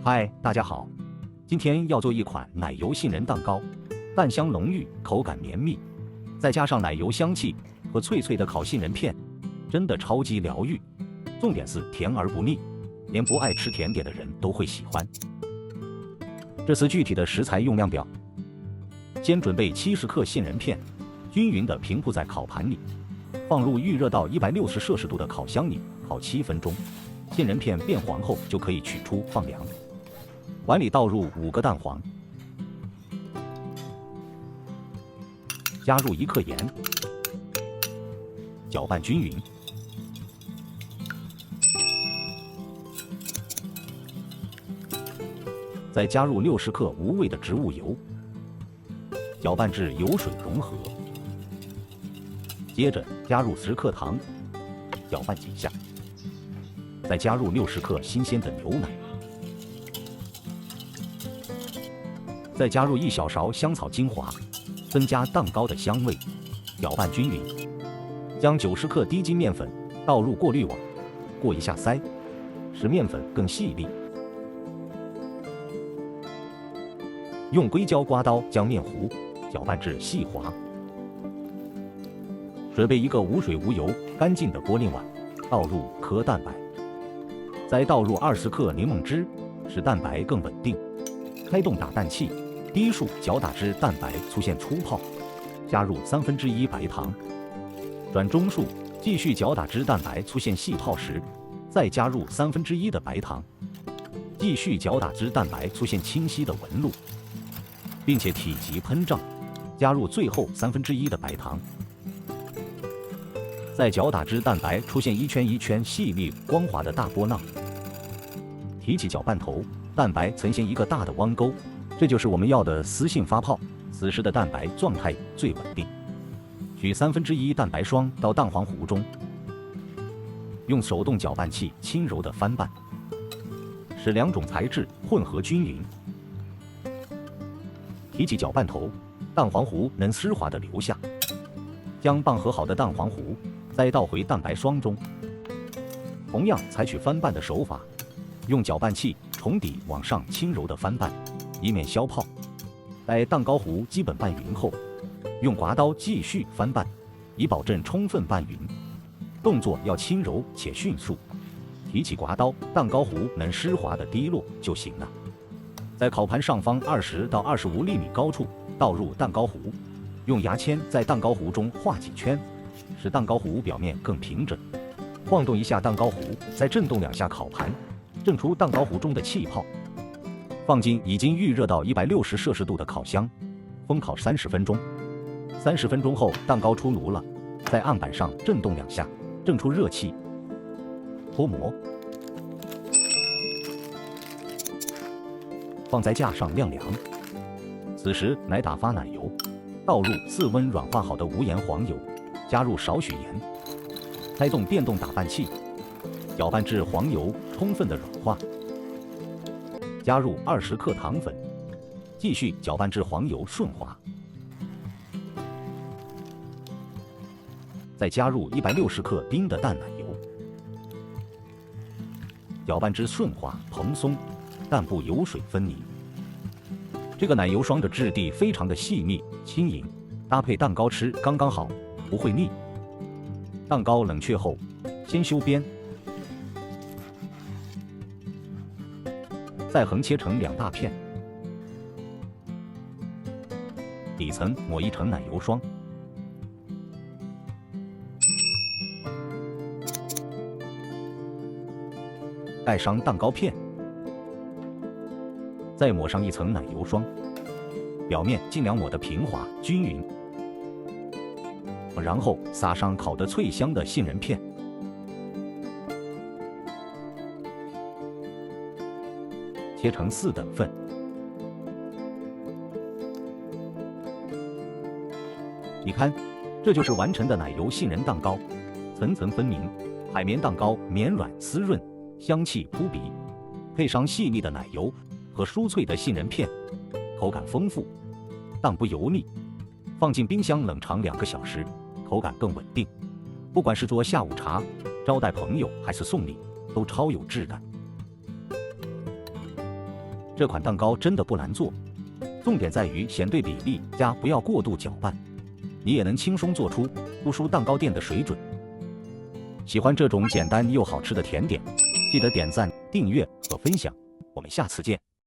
嗨，大家好，今天要做一款奶油杏仁蛋糕，蛋香浓郁，口感绵密，再加上奶油香气和脆脆的烤杏仁片，真的超级疗愈。重点是甜而不腻，连不爱吃甜点的人都会喜欢。这次具体的食材用量表：先准备70克杏仁片，均匀地平铺在烤盘里，放入预热到160摄氏度的烤箱里烤7分钟。杏仁片变黄后就可以取出放凉。碗里倒入5个蛋黄，加入1克盐，搅拌均匀。再加入60克无味的植物油，搅拌至油水融合。接着加入10克糖，搅拌几下。再加入60克新鲜的牛奶，再加入1小勺香草精华，增加蛋糕的香味。搅拌均匀，将90克低筋面粉倒入过滤网，过一下筛，使面粉更细粒。用硅胶刮刀将面糊搅拌至细滑。准备一个无水无油、干净的玻璃碗，倒入颗蛋白。再倒入20克柠檬汁，使蛋白更稳定。开动打蛋器，低速搅打至蛋白出现粗泡，加入1/3白糖，转中速继续搅打至蛋白出现细泡时，再加入1/3的白糖，继续搅打至蛋白出现清晰的纹路，并且体积膨胀，加入最后1/3的白糖。再搅打至蛋白出现一圈一圈细腻光滑的大波浪。提起搅拌头，蛋白呈现一个大的弯钩，这就是我们要的丝性发泡。此时的蛋白状态最稳定。取1/3蛋白霜到蛋黄糊中，用手动搅拌器轻柔地翻拌，使两种材质混合均匀。提起搅拌头，蛋黄糊能丝滑地流下。将拌合好的蛋黄糊再倒回蛋白霜中，同样采取翻拌的手法，用搅拌器从底往上轻柔地翻拌，以免消泡。待蛋糕糊基本拌匀后，用刮刀继续翻拌，以保证充分拌匀。动作要轻柔且迅速。提起刮刀，蛋糕糊能湿滑地滴落就行了。在烤盘上方20到25厘米高处倒入蛋糕糊，用牙签在蛋糕糊中画几圈，使蛋糕糊表面更平整。晃动一下蛋糕糊，再震动2下烤盘，震出蛋糕糊中的气泡。放进已经预热到160摄氏度的烤箱，烘烤30分钟。30分钟后，蛋糕出炉了，在案板上震动2下，震出热气，脱模，放在架上晾凉。此时来打发奶油，倒入室温软化好的无盐黄油，加入少许盐，开动电动打拌器，搅拌至黄油充分的软化，加入20克糖粉，继续搅拌至黄油顺滑，再加入160克冰的淡奶油，搅拌至顺滑蓬松，蛋部油水分明。这个奶油霜的质地非常的细腻轻盈，搭配蛋糕吃刚刚好，不会腻。蛋糕冷却后，先修边，再横切成2大片，底层抹一层奶油霜，盖上蛋糕片，再抹上一层奶油霜，表面尽量抹得平滑均匀，然后撒上烤得脆香的杏仁片，切成4等份。你看，这就是完成的奶油杏仁蛋糕，层层分明，海绵蛋糕绵软滋润，香气扑鼻，配上细腻的奶油和酥脆的杏仁片，口感丰富，蛋不油腻。放进冰箱冷藏2个小时，口感更稳定。不管是做下午茶、招待朋友还是送礼，都超有质感。这款蛋糕真的不难做，重点在于选对比例，加不要过度搅拌，你也能轻松做出不输蛋糕店的水准。喜欢这种简单又好吃的甜点，记得点赞、订阅和分享，我们下次见。